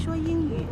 说英语。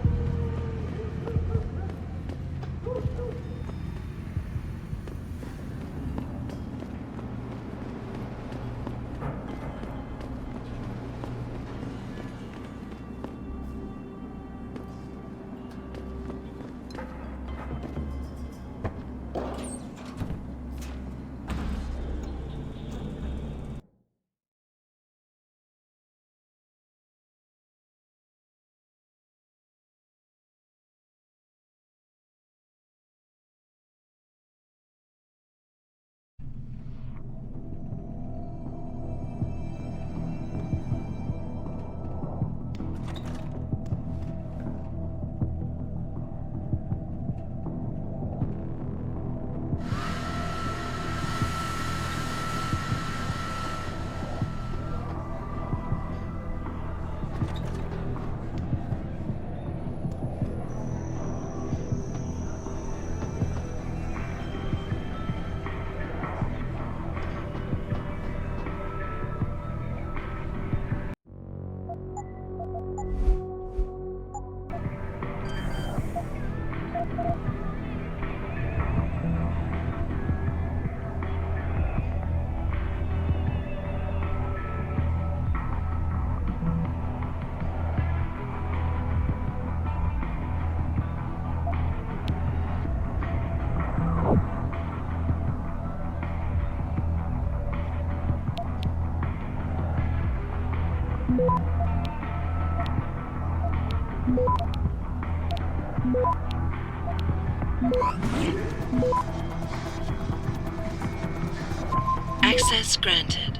Access granted.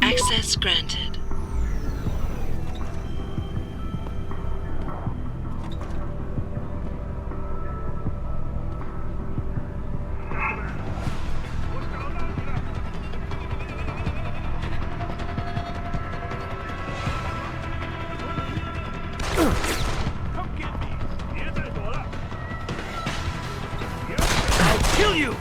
Access granted. I'll kill you!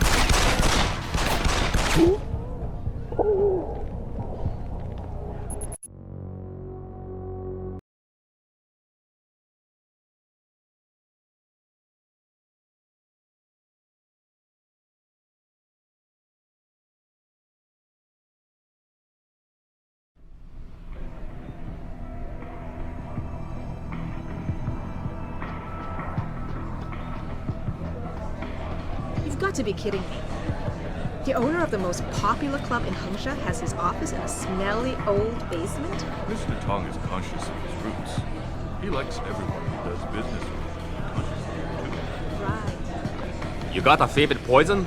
You've got to be kidding me. The owner of the most popular club in Hengsha has his office in a smelly old basement? Mr. Tong is conscious of his roots. He likes everyone he does business with. Conscious too. Right. You got a favorite poison?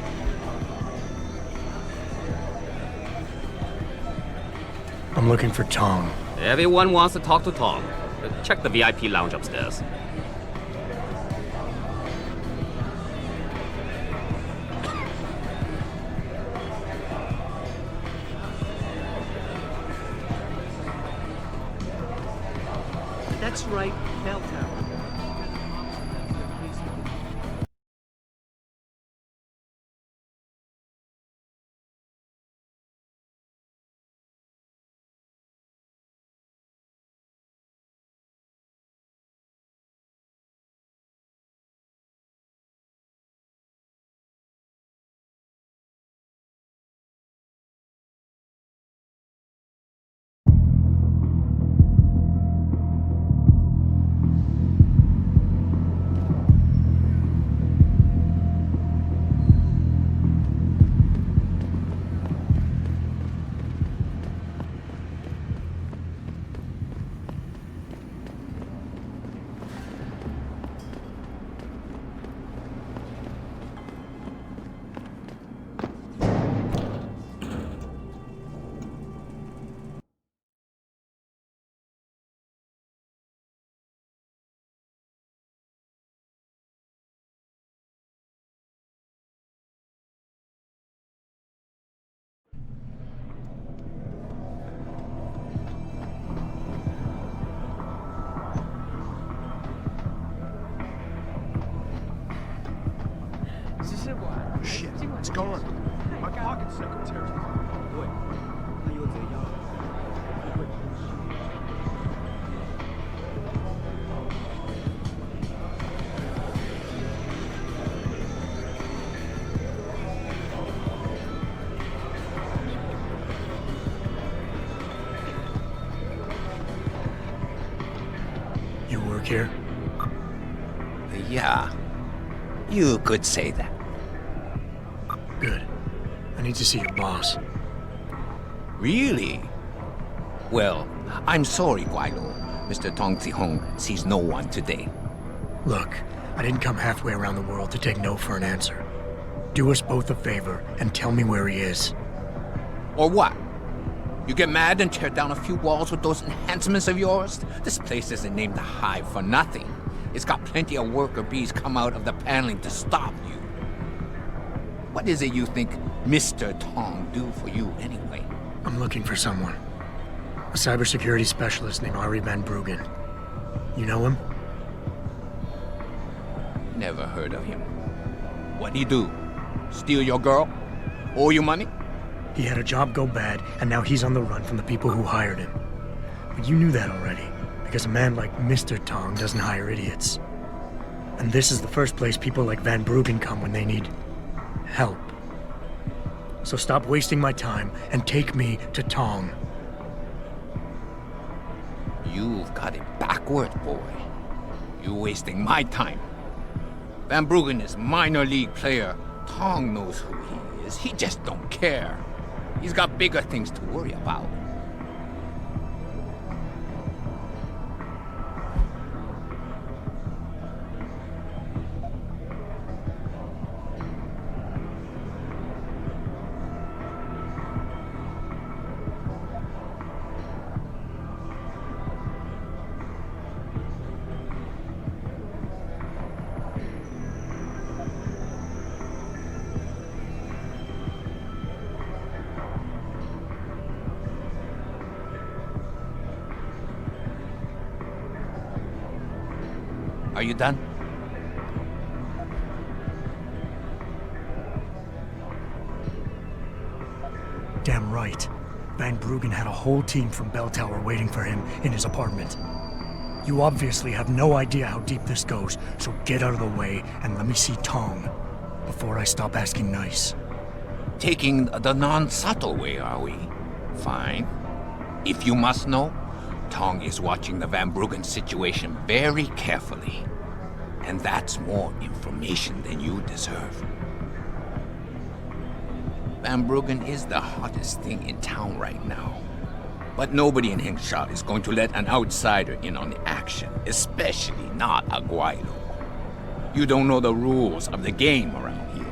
I'm looking for Tong. Everyone wants to talk to Tong. Check the VIP lounge upstairs. That's right, Bell Tower. You work here? Yeah, you could say that. Good. I need to see your boss. Really? Well, I'm sorry, Guilo. Mr. Tong Zihong sees no one today. Look, I didn't come halfway around the world to take no for an answer. Do us both a favor and tell me where he is. Or what? You get mad and tear down a few walls with those enhancements of yours? This place isn't named the Hive for nothing. It's got plenty of worker bees come out of the paneling to stop you. What is it you think Mr. Tong do for you anyway? I'm looking for someone. A cybersecurity specialist named Ari Van Bruggen. You know him? Never heard of him. What'd he do? Steal your girl? Owe you money? He had a job go bad, and now he's on the run from the people who hired him. But you knew that already, because a man like Mr. Tong doesn't hire idiots. And this is the first place people like Van Bruggen come when they need help. So stop wasting my time and take me to Tong. You've got it backward, boy. You're wasting my time. Van Bruggen is minor league player. Tong knows who he is. He just don't care. He's got bigger things to worry about. Are you done? Damn right. Van Bruggen had a whole team from Bell Tower waiting for him in his apartment. You obviously have no idea how deep this goes, so get out of the way and let me see Tong before I stop asking nice. Taking the non-subtle way, are we? Fine. If you must know, Tong is watching the Van Bruggen situation very carefully. And that's more information than you deserve. Van Bruggen is the hottest thing in town right now. But nobody in Hingsha is going to let an outsider in on the action, especially not a Guaylo. You don't know the rules of the game around here.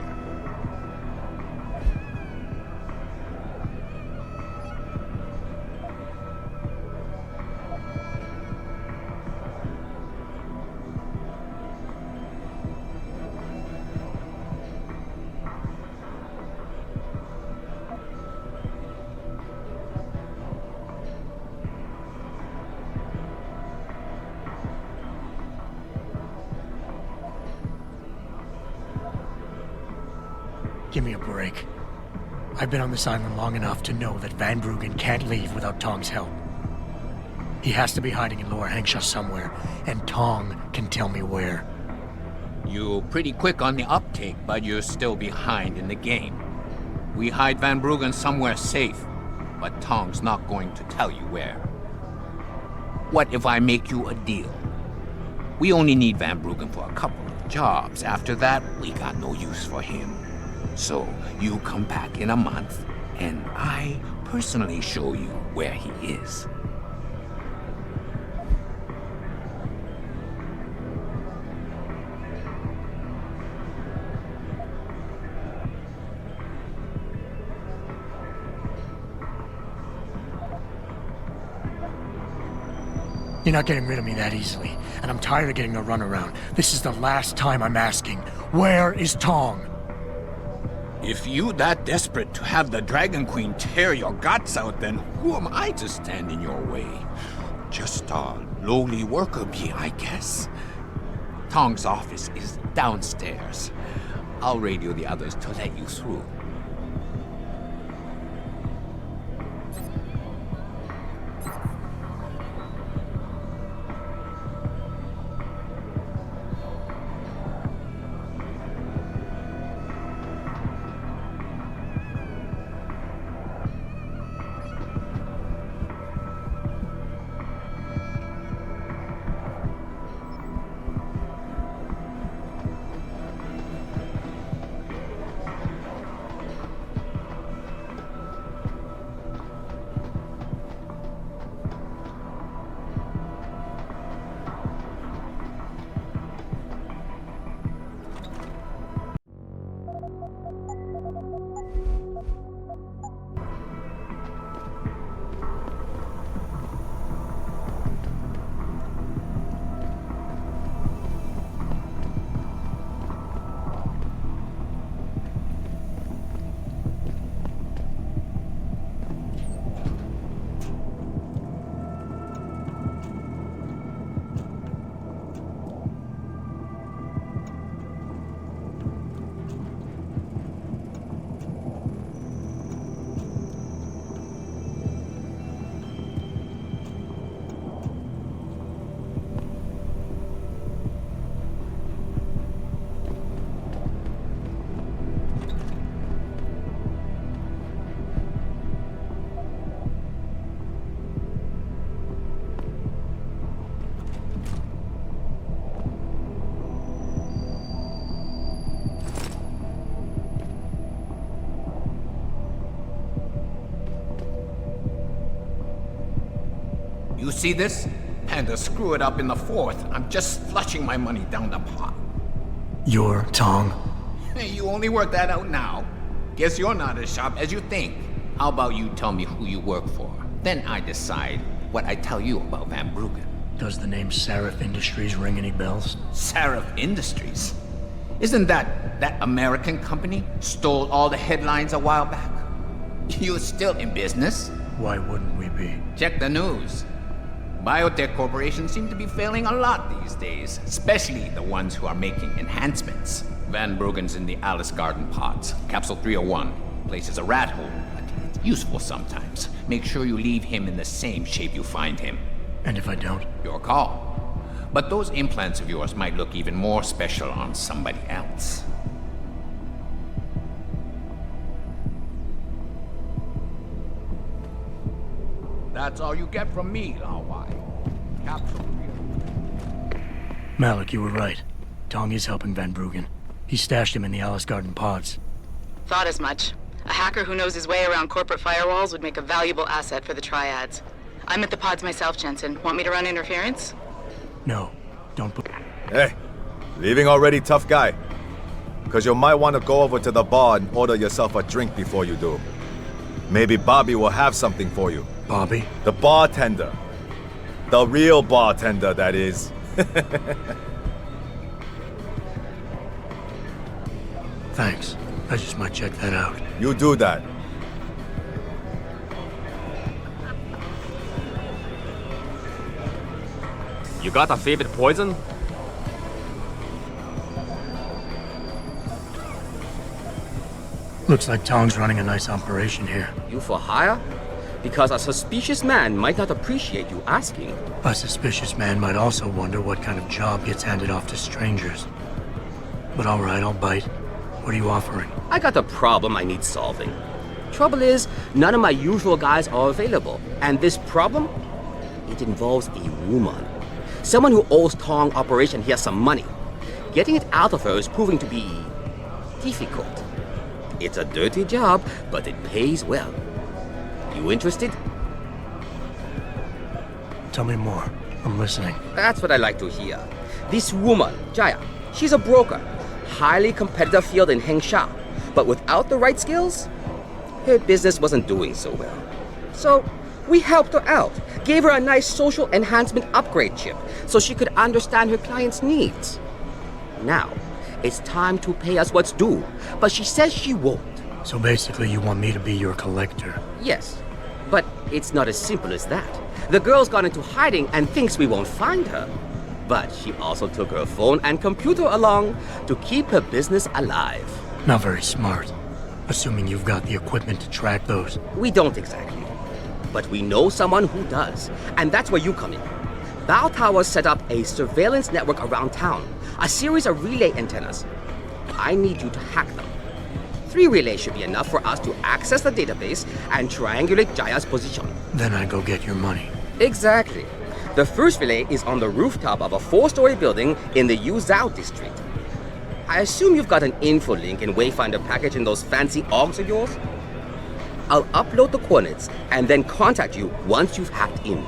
Give me a break. I've been on this island long enough to know that Van Bruggen can't leave without Tong's help. He has to be hiding in Lower Hangsha somewhere, and Tong can tell me where. You're pretty quick on the uptake, but you're still behind in the game. We hide Van Bruggen somewhere safe, but Tong's not going to tell you where. What if I make you a deal? We only need Van Bruggen for a couple of jobs. After that, we got no use for him. So you come back in a month, and I personally show you where he is. You're not getting rid of me that easily, and I'm tired of getting a runaround. This is the last time I'm asking. Where is Tong? If you that desperate to have the Dragon Queen tear your guts out, then who am I to stand in your way? Just a lowly worker bee, I guess. Tong's office is downstairs. I'll radio the others to let you through. You see this? And to screw it up in the fourth, I'm just flushing my money down the pot. You're Tong. You only work that out now. Guess you're not as sharp as you think. How about you tell me who you work for? Then I decide what I tell you about Van Bruggen. Does the name Seraph Industries ring any bells? Seraph Industries? Isn't that American company stole all the headlines a while back? You're still in business? Why wouldn't we be? Check the news. Biotech corporations seem to be failing a lot these days, especially the ones who are making enhancements. Van Bruggen's in the Alice Garden pods. Capsule 301. Place is a rat hole, but it's useful sometimes. Make sure you leave him in the same shape you find him. And if I don't? Your call. But those implants of yours might look even more special on somebody else. That's all you get from me, Lawai. Capsule 301. Malik, you were right. Tong is helping Van Bruggen. He stashed him in the Alice Garden pods. Thought as much. A hacker who knows his way around corporate firewalls would make a valuable asset for the Triads. I'm at the pods myself, Jensen. Want me to run interference? No, don't put... Hey, leaving already, tough guy? Because you might want to go over to the bar and order yourself a drink before you do. Maybe Bobby will have something for you. Bobby? The bartender. The real bartender, that is. Thanks. I just might check that out. You do that. You got a favorite poison? Looks like Tong's running a nice operation here. You for hire? Because a suspicious man might not appreciate you asking. A suspicious man might also wonder what kind of job gets handed off to strangers. But alright, I'll bite. What are you offering? I got a problem I need solving. Trouble is, none of my usual guys are available. And this problem? It involves a woman. Someone who owes Tong Operation here some money. Getting it out of her is proving to be difficult. It's a dirty job, but it pays well. You interested? Tell me more. I'm listening. That's what I like to hear. This woman, Jaya, she's a broker. Highly competitive field in Hengsha. But without the right skills, her business wasn't doing so well. So, we helped her out. Gave her a nice social enhancement upgrade chip so she could understand her clients' needs. Now, it's time to pay us what's due, but she says she won't. So basically you want me to be your collector? Yes, but it's not as simple as that. The girl's gone into hiding and thinks we won't find her. But she also took her phone and computer along to keep her business alive. Not very smart. Assuming you've got the equipment to track those. We don't exactly. But we know someone who does. And that's where you come in. Bow Tower set up a surveillance network around town. A series of relay antennas. I need you to hack them. 3 relays should be enough for us to access the database and triangulate Jaya's position. Then I go get your money. Exactly. The first relay is on the rooftop of a 4-story building in the Yuzhou district. I assume you've got an info link and Wayfinder package in those fancy AUGs of yours? I'll upload the coordinates and then contact you once you've hacked in.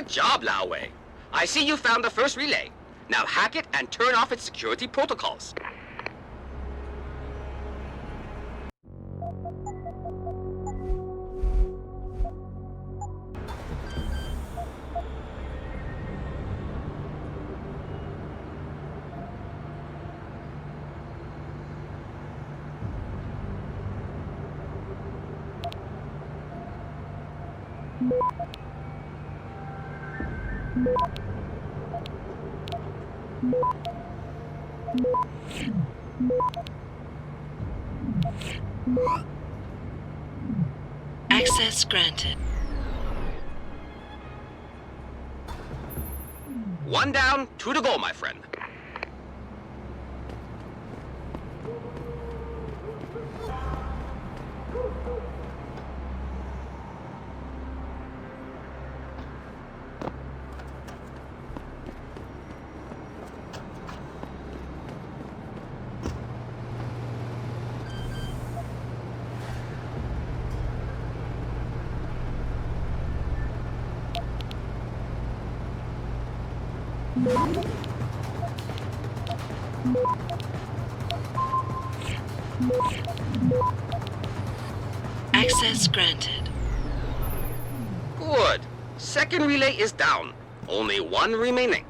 Good job, Lao Wei. I see you found the first relay. Now hack it and turn off its security protocols. Access granted. One down, two to go, my friend. Access granted. Good. Second relay is down. Only one remaining.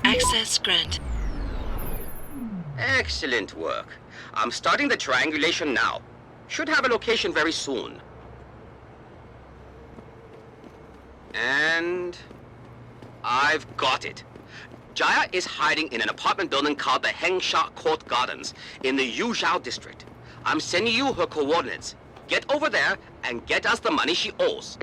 Access granted. Excellent work. I'm starting the triangulation now. Should have a location very soon. And I've got it. Jaya is hiding in an apartment building called the Hengsha Court Gardens in the Yuzhou district. I'm sending you her coordinates. Get over there and get us the money she owes.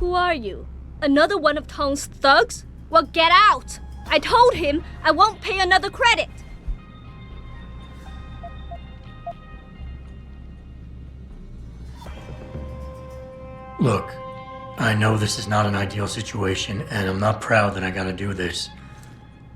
Who are you? Another one of Tong's thugs? Well, get out! I told him I won't pay another credit. Look, I know this is not an ideal situation, and I'm not proud that I gotta do this.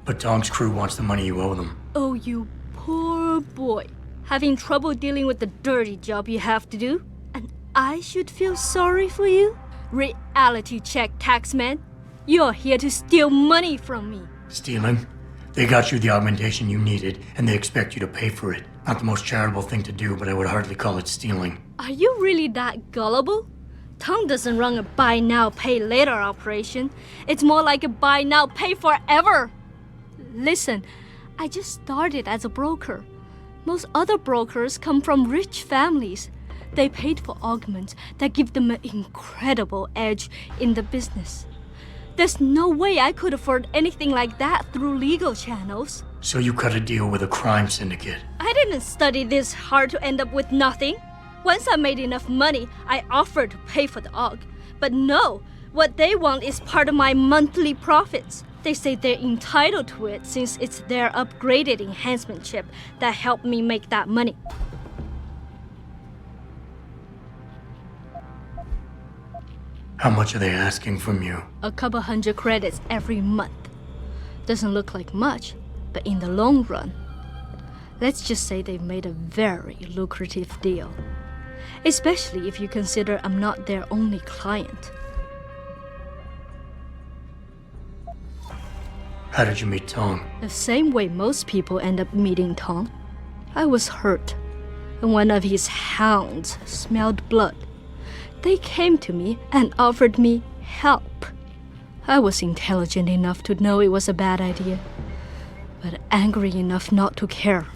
But Tong's crew wants the money you owe them. Oh, you poor boy. Having trouble dealing with the dirty job you have to do? And I should feel sorry for you? Reality check, taxman. You're here to steal money from me. Stealing? They got you the augmentation you needed, and they expect you to pay for it. Not the most charitable thing to do, but I would hardly call it stealing. Are you really that gullible? Tong doesn't run a buy now, pay later operation. It's more like a buy now, pay forever. Listen, I just started as a broker. Most other brokers come from rich families. They paid for augments that give them an incredible edge in the business. There's no way I could afford anything like that through legal channels. So you cut a deal with a crime syndicate. I didn't study this hard to end up with nothing. Once I made enough money, I offered to pay for the aug. But no, what they want is part of my monthly profits. They say they're entitled to it since it's their upgraded enhancement chip that helped me make that money. How much are they asking from you? A couple hundred credits every month. Doesn't look like much, but in the long run, let's just say they've made a very lucrative deal. Especially if you consider I'm not their only client. How did you meet Tong? The same way most people end up meeting Tong. I was hurt, and one of his hounds smelled blood. They came to me and offered me help. I was intelligent enough to know it was a bad idea, but angry enough not to care.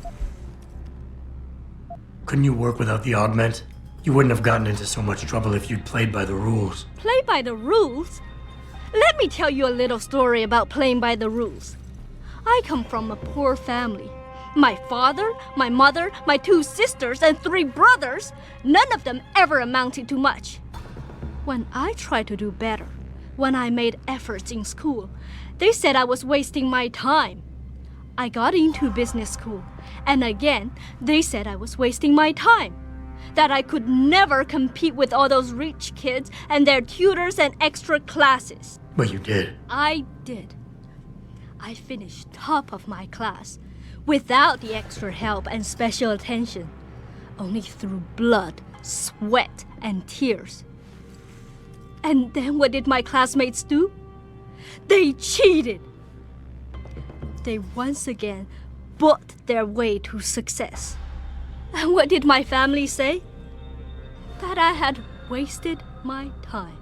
Couldn't you work without the augment? You wouldn't have gotten into so much trouble if you'd played by the rules. Play by the rules? Let me tell you a little story about playing by the rules. I come from a poor family. My father, my mother, my 2 sisters, and 3 brothers, none of them ever amounted to much. When I tried to do better, when I made efforts in school, they said I was wasting my time. I got into business school, and again, they said I was wasting my time. That I could never compete with all those rich kids and their tutors and extra classes. But you did. I did. I finished top of my class without the extra help and special attention, only through blood, sweat, and tears. And then what did my classmates do? They cheated. They once again bought their way to success. And what did my family say? That I had wasted my time.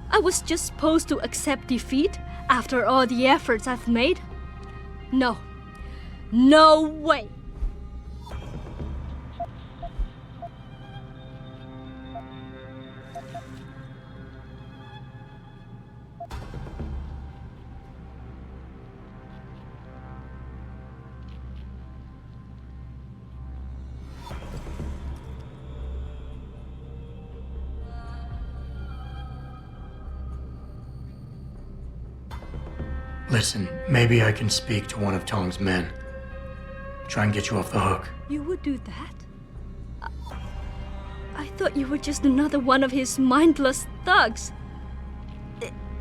I was just supposed to accept defeat after all the efforts I've made? No. No way! Listen, maybe I can speak to one of Tong's men. Try and get you off the hook. You would do that? I thought you were just another one of his mindless thugs.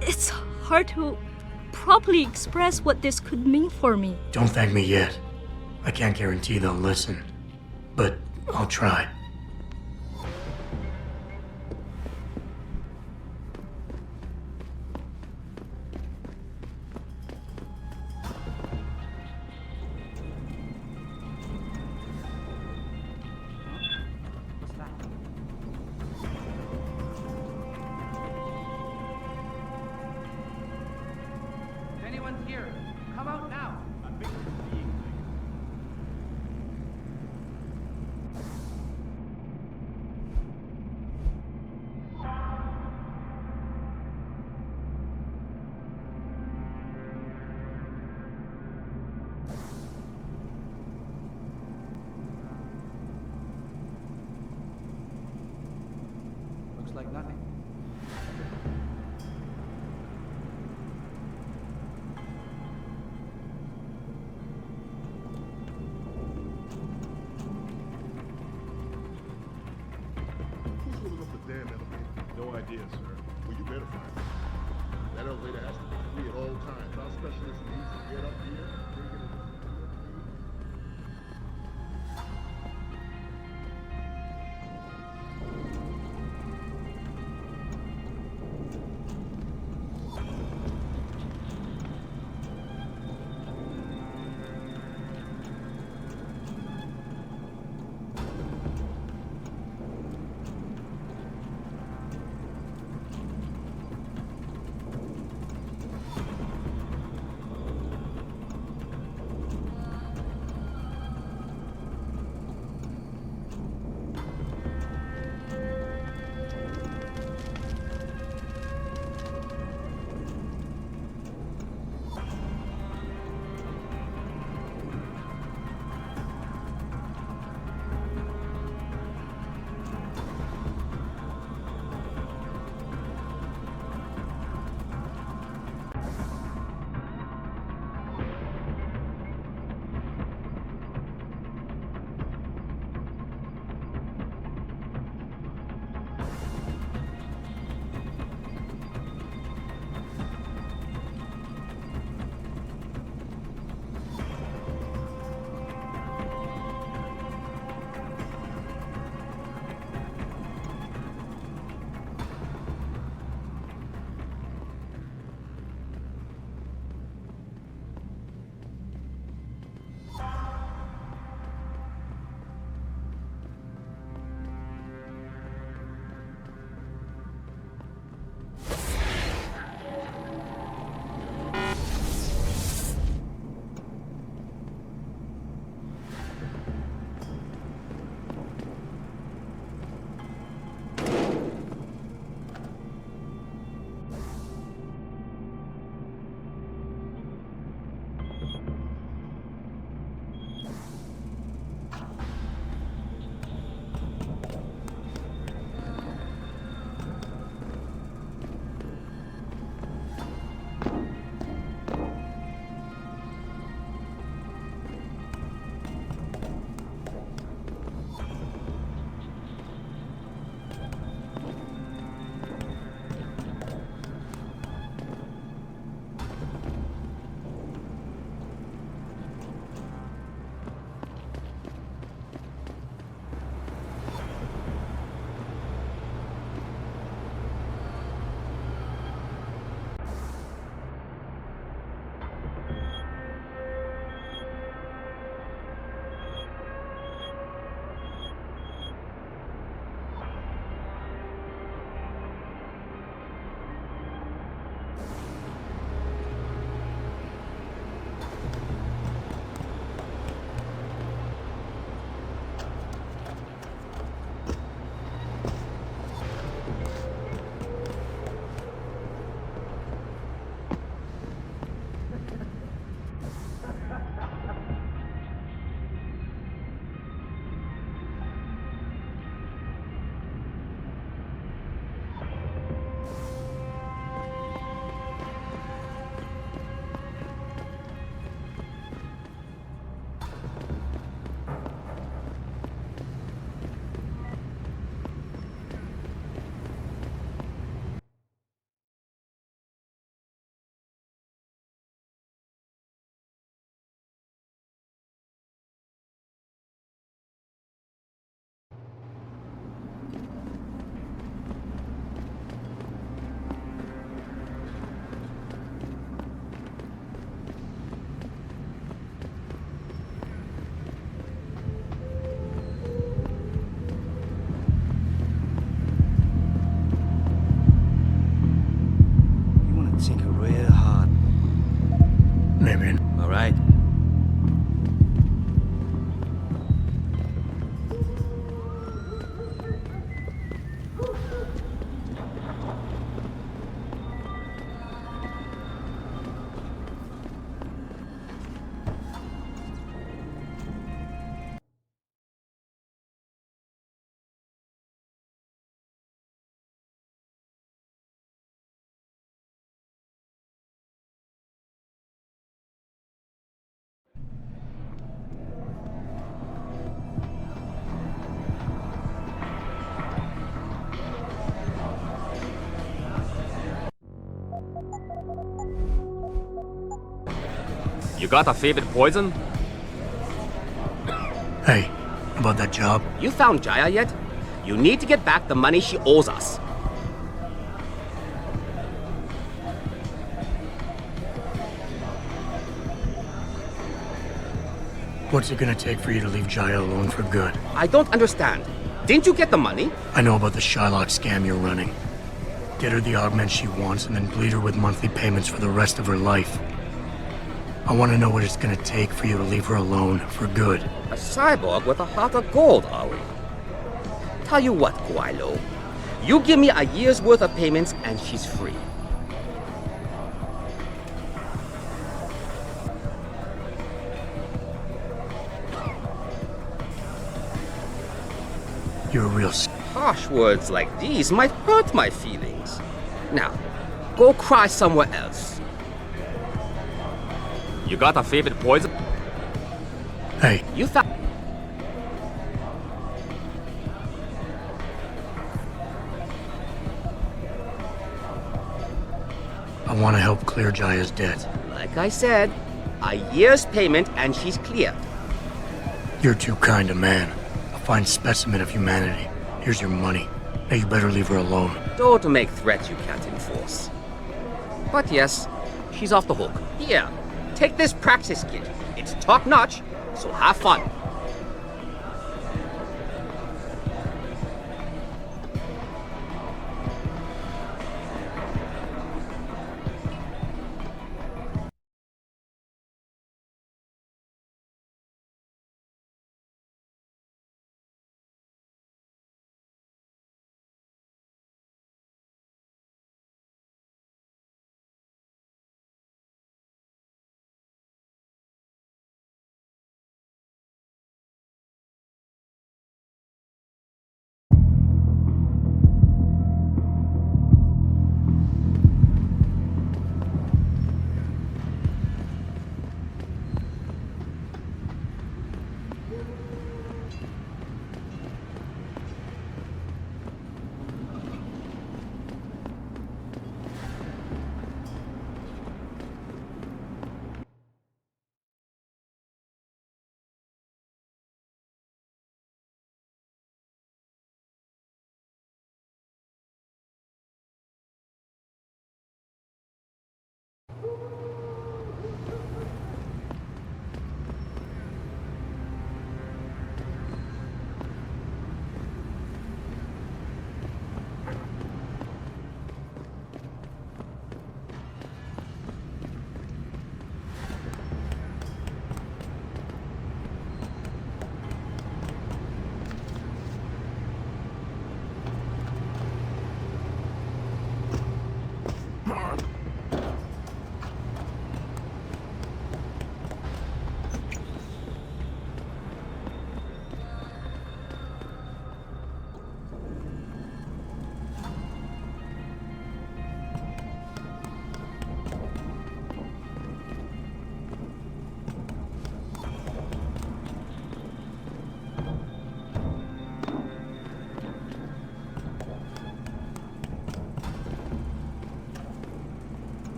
It's hard to properly express what this could mean for me. Don't thank me yet. I can't guarantee they'll listen, but I'll try. Anyone here? Come out now. idea, sir. Well, you better find it. That elevator has to be free at all times. Our specialist needs to get up here and bring it in. got a favorite poison? Hey, about that job? You found Jaya yet? You need to get back the money she owes us. What's it gonna take for you to leave Jaya alone for good? I don't understand. Didn't you get the money? I know about the Shylock scam you're running. Get her the augment she wants and then bleed her with monthly payments for the rest of her life. I want to know what it's gonna take for you to leave her alone for good. A cyborg with a heart of gold, are we? Tell you what, Guaylo. You give me a year's worth of payments and she's free. You're a real Harsh words like these might hurt my feelings. Now, go cry somewhere else. You got a favorite poison? Hey. You found... I want to help clear Jaya's debt. Like I said, a year's payment and she's cleared. You're too kind a man. A fine specimen of humanity. Here's your money. Now you better leave her alone. Don't make threats you can't enforce. But yes, she's off the hook. Here, take this practice kit. It's top-notch, so have fun.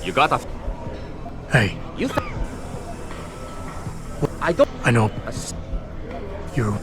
You got a... Hey. You I don't... I know. You're...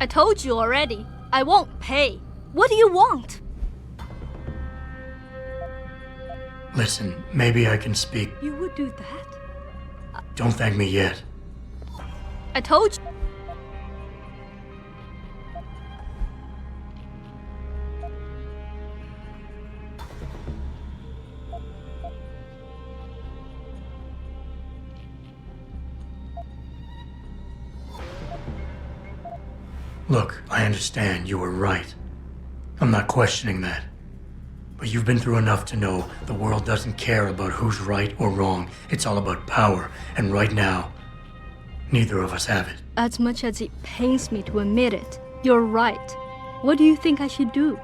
I told you already. I won't pay. What do you want? Listen, maybe I can speak. You would do that? Don't thank me yet. I told you. Look, I understand you were right. I'm not questioning that. But you've been through enough to know the world doesn't care about who's right or wrong. It's all about power. And right now, neither of us have it. As much as it pains me to admit it, you're right. What do you think I should do?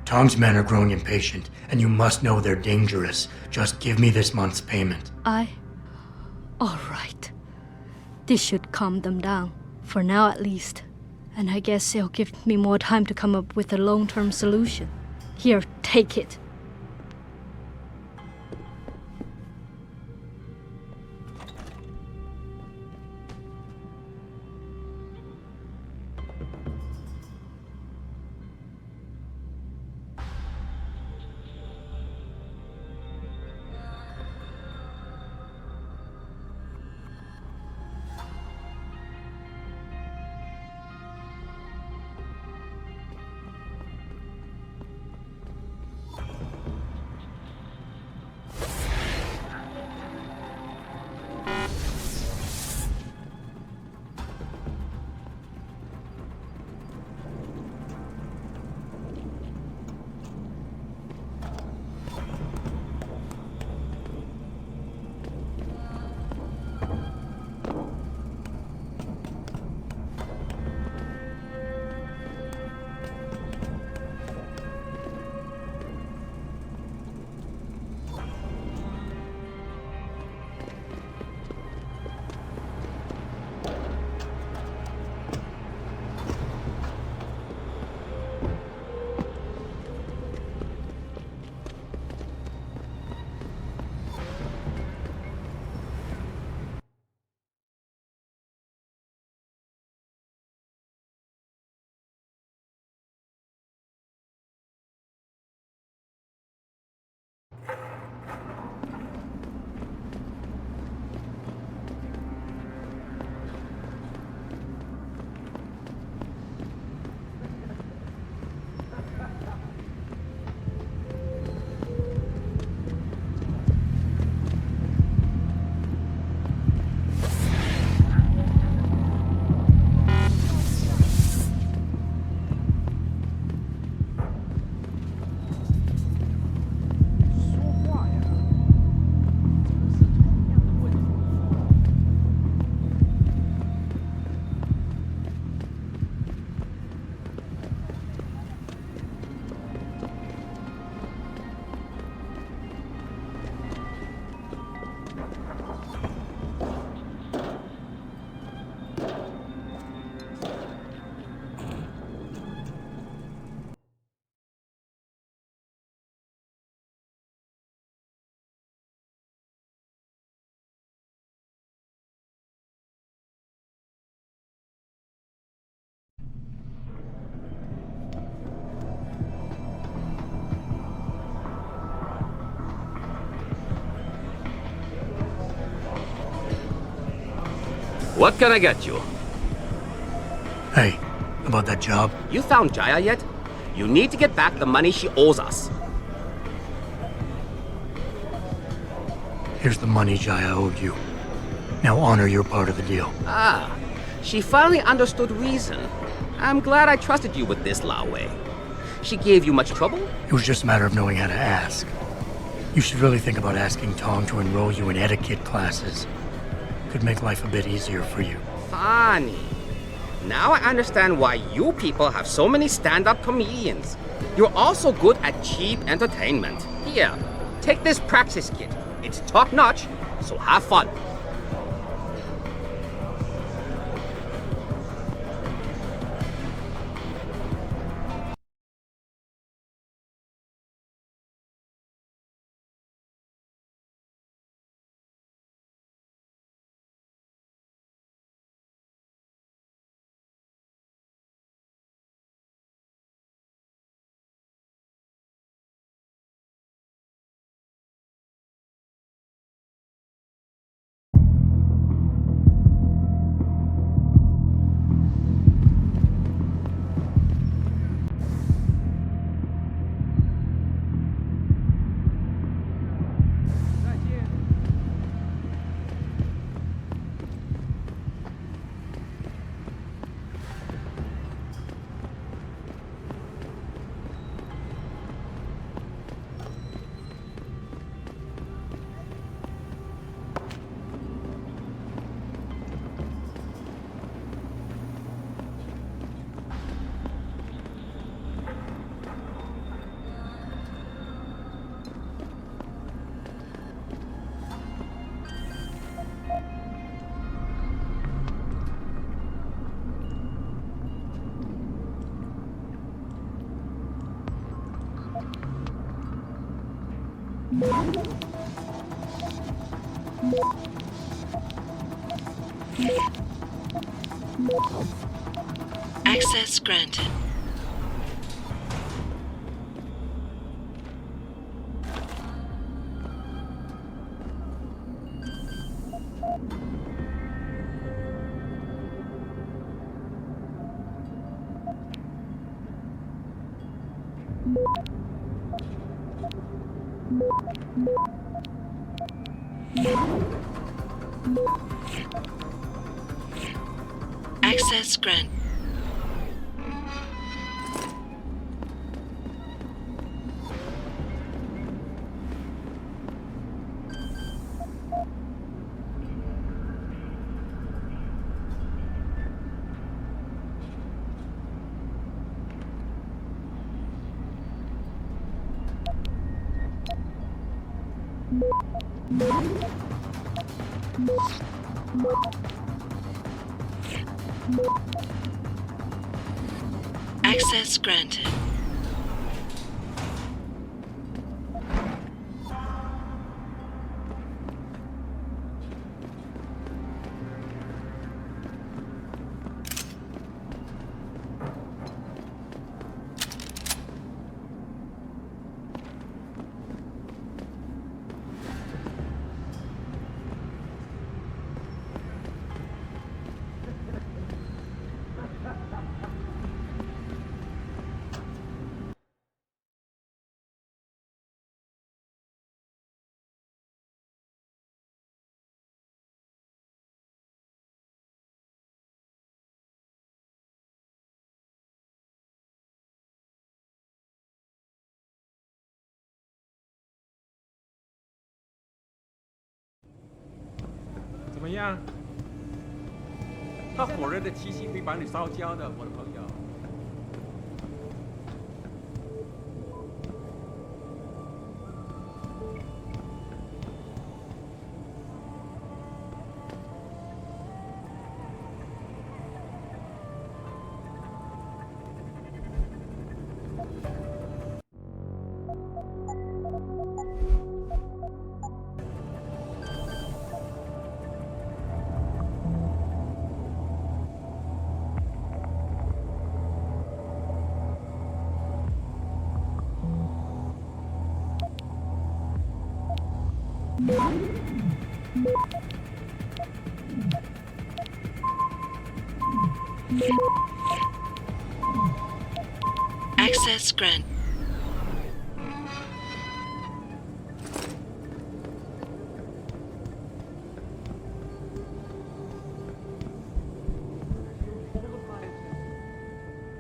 Tong's men are growing impatient, and you must know they're dangerous. Just give me this month's payment. All right. This should calm them down. For now, at least. And I guess it'll give me more time to come up with a long-term solution. Here, take it. What can I get you? Hey, about that job? You found Jaya yet? You need to get back the money she owes us. Here's the money Jaya owed you. Now honor your part of the deal. Ah, she finally understood reason. I'm glad I trusted you with this, Lao Wei. She gave you much trouble? It was just a matter of knowing how to ask. You should really think about asking Tong to enroll you in etiquette classes. Could make life a bit easier for you. Funny. Now I understand why you people have so many stand-up comedians. You're also good at cheap entertainment. Here, take this practice kit. It's top-notch, so have fun. Access granted. Access granted. Access granted.怎么样？他火热的气息会把你烧焦的，我的朋友。Access granted.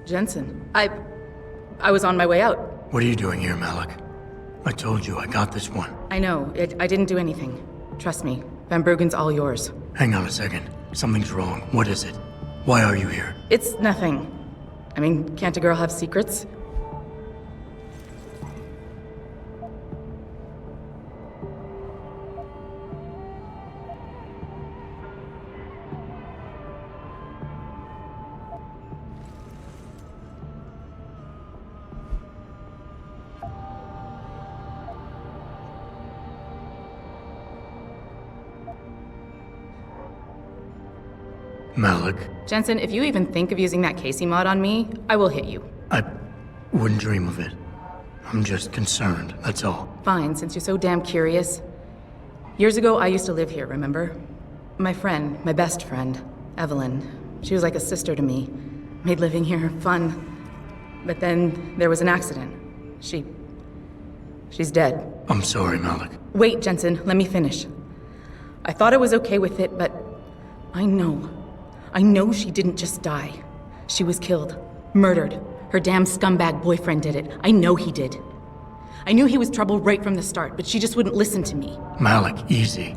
Jensen, I was on my way out. What are you doing here, Malik? I told you I got this one. I know. I didn't do anything. Trust me. Van Bruggen's all yours. Hang on a second. Something's wrong. What is it? Why are you here? It's nothing. I mean, can't a girl have secrets? Malik. Jensen, if you even think of using that Casey mod on me, I will hit you. I wouldn't dream of it. I'm just concerned, that's all. Fine, since you're so damn curious. Years ago, I used to live here, remember? My friend, my best friend, Evelyn. She was like a sister to me. Made living here fun. But then there was an accident. She's dead. I'm sorry, Malik. Wait, Jensen, let me finish. I thought I was okay with it, but I know she didn't just die. She was killed. Murdered. Her damn scumbag boyfriend did it. I know he did. I knew he was trouble right from the start, but she just wouldn't listen to me. Malik, easy.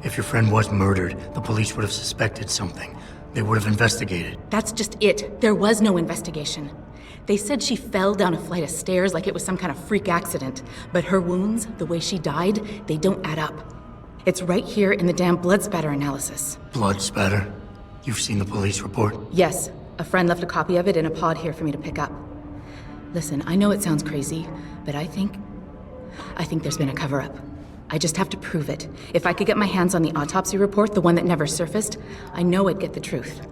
If your friend was murdered, the police would have suspected something. They would have investigated. That's just it. There was no investigation. They said she fell down a flight of stairs like it was some kind of freak accident. But her wounds, the way she died, they don't add up. It's right here in the damn blood spatter analysis. Blood spatter? You've seen the police report? Yes. A friend left a copy of it in a pod here for me to pick up. Listen, I know it sounds crazy, but I think there's been a cover-up. I just have to prove it. If I could get my hands on the autopsy report, the one that never surfaced, I know I'd get the truth.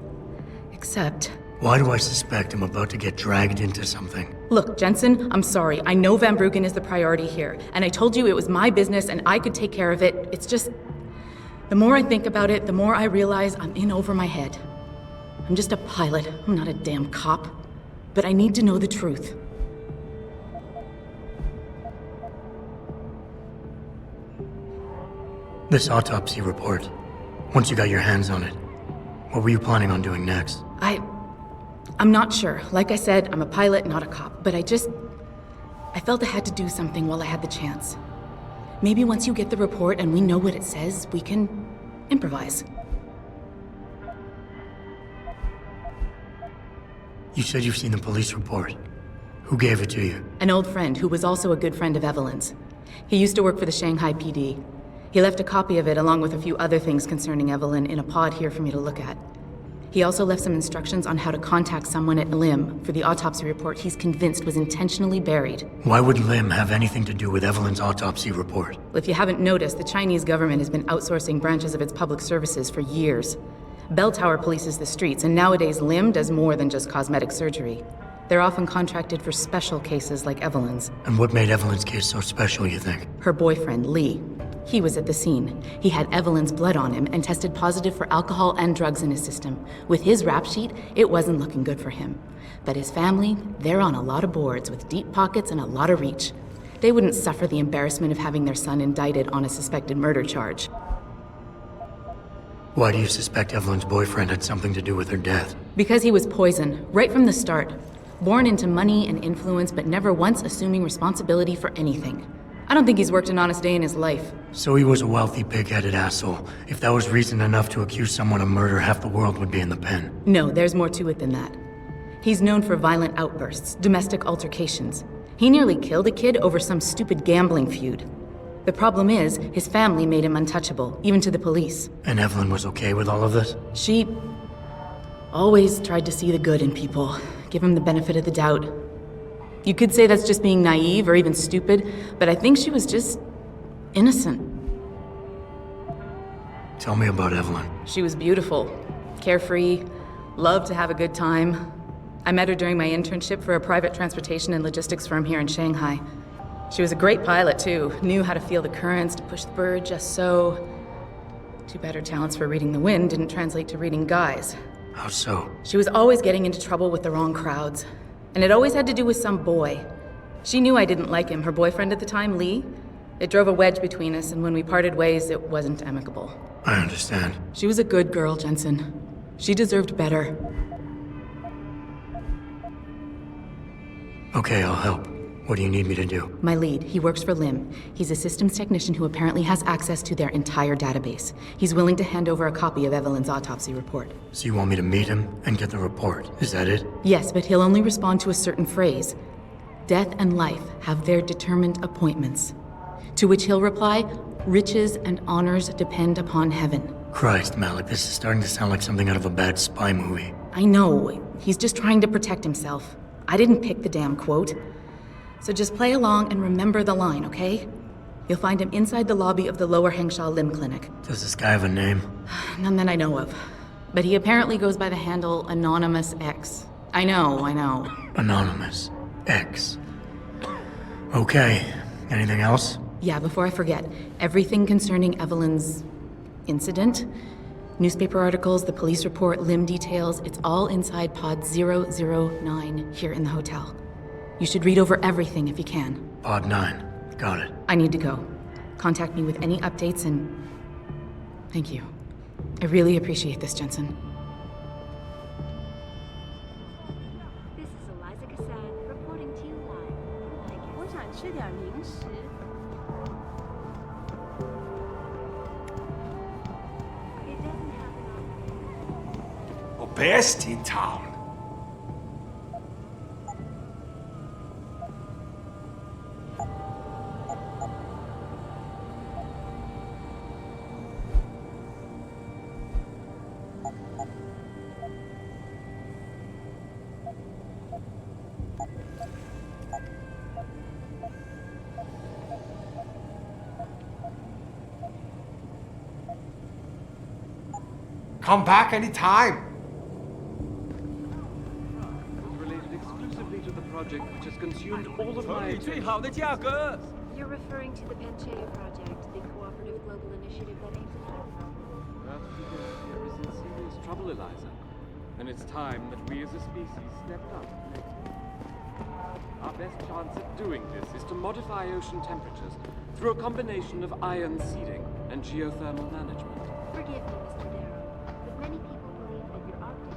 Except... Why do I suspect I'm about to get dragged into something? Look, Jensen, I'm sorry. I know Van Bruggen is the priority here, and I told you it was my business and I could take care of it. It's just... The more I think about it, the more I realize I'm in over my head. I'm just a pilot. I'm not a damn cop. But I need to know the truth. This autopsy report. Once you got your hands on it, what were you planning on doing next? I'm not sure. Like I said, I'm a pilot, not a cop. But I felt I had to do something while I had the chance. Maybe once you get the report and we know what it says, we can improvise. You said you've seen the police report. Who gave it to you? An old friend who was also a good friend of Evelyn's. He used to work for the Shanghai PD. He left a copy of it along with a few other things concerning Evelyn in a pod here for me to look at. He also left some instructions on how to contact someone at Lim for the autopsy report he's convinced was intentionally buried. Why would Lim have anything to do with Evelyn's autopsy report? Well, if you haven't noticed, the Chinese government has been outsourcing branches of its public services for years. Bell Tower polices the streets, and nowadays Lim does more than just cosmetic surgery. They're often contracted for special cases like Evelyn's. And what made Evelyn's case so special, you think? Her boyfriend, Lee. He was at the scene. He had Evelyn's blood on him and tested positive for alcohol and drugs in his system. With his rap sheet, it wasn't looking good for him. But his family, they're on a lot of boards with deep pockets and a lot of reach. They wouldn't suffer the embarrassment of having their son indicted on a suspected murder charge. Why do you suspect Evelyn's boyfriend had something to do with her death? Because he was poison, right from the start. Born into money and influence, but never once assuming responsibility for anything. I don't think he's worked an honest day in his life. So he was a wealthy, pig-headed asshole. If that was reason enough to accuse someone of murder, half the world would be in the pen. No, there's more to it than that. He's known for violent outbursts, domestic altercations. He nearly killed a kid over some stupid gambling feud. The problem is, his family made him untouchable, even to the police. And Evelyn was okay with all of this? She always tried to see the good in people, give him the benefit of the doubt. You could say that's just being naive or even stupid, but I think she was just innocent. Tell me about Evelyn. She was beautiful, carefree, loved to have a good time. I met her during my internship for a private transportation and logistics firm here in Shanghai. She was a great pilot, too. Knew how to feel the currents, to push the bird just so. Too bad her talents for reading the wind didn't translate to reading guys. How so? She was always getting into trouble with the wrong crowds. And it always had to do with some boy. She knew I didn't like him. Her boyfriend at the time, Lee. It drove a wedge between us, and when we parted ways, it wasn't amicable. I understand. She was a good girl, Jensen. She deserved better. Okay, I'll help. What do you need me to do? My lead, he works for Lim. He's a systems technician who apparently has access to their entire database. He's willing to hand over a copy of Evelyn's autopsy report. So you want me to meet him and get the report? Is that it? Yes, but he'll only respond to a certain phrase. Death and life have their determined appointments. To which he'll reply, riches and honors depend upon heaven. Christ, Malik, this is starting to sound like something out of a bad spy movie. I know. He's just trying to protect himself. I didn't pick the damn quote. So just play along and remember the line, okay? You'll find him inside the lobby of the Lower Hengsha Lim Clinic. Does this guy have a name? None that I know of. But he apparently goes by the handle Anonymous X. I know. Anonymous X. Okay. Anything else? Yeah, before I forget, everything concerning Evelyn's incident, newspaper articles, the police report, Lim details, it's all inside pod 009 here in the hotel. You should read over everything if you can. Pod 9. Got it. I need to go. Contact me with any updates and... Thank you. I really appreciate this, Jensen. This is Eliza Cassan reporting to you live. 我想吃点零食。It doesn't happen often. Best in town. Come back anytime. Related exclusively to the project which has consumed all of my attention. You're referring to the Panchea project, the cooperative global initiative that aims at That's because there is in serious trouble, Eliza. And it's time that we as a species stepped up. Our best chance at doing this is to modify ocean temperatures through a combination of ion seeding and geothermal management. Forgive me, Mr. Darrow, but many people believe that your Arctic...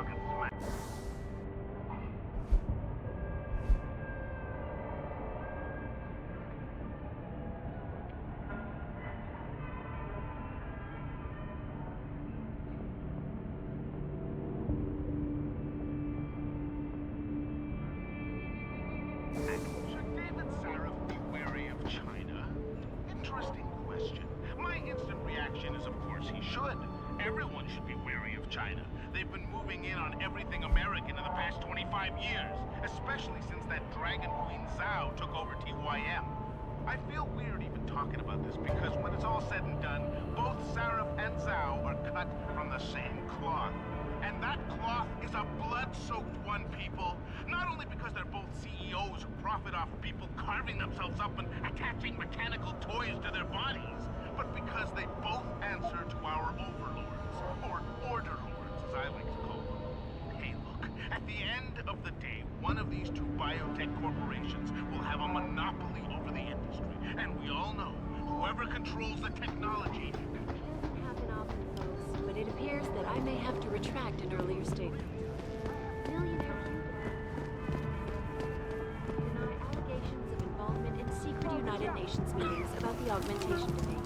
cooking smack. Should David Sarif be wary of China? Interesting question. My instant reaction is, of course, he should. Everyone should be wary of China. They've been moving in on everything American in the past 25 years, especially since that Dragon Queen Zhao took over TYM. I feel weird even talking about this because when it's all said and done, both Sarif and Zhao are cut from the same cloth. And that cloth is a blood-soaked one, people. Not only because they're both CEOs who profit off people carving themselves up and attaching mechanical toys to their bodies, but because they both answer to our overlords, or order lords, as I like to call them. Hey, look, at the end of the day, one of these two biotech corporations will have a monopoly over the industry. And we all know, whoever controls the technology... But it appears that I may have to retract an earlier statement. Millionaire deny allegations of involvement in secret United Nations meetings about the augmentation debate.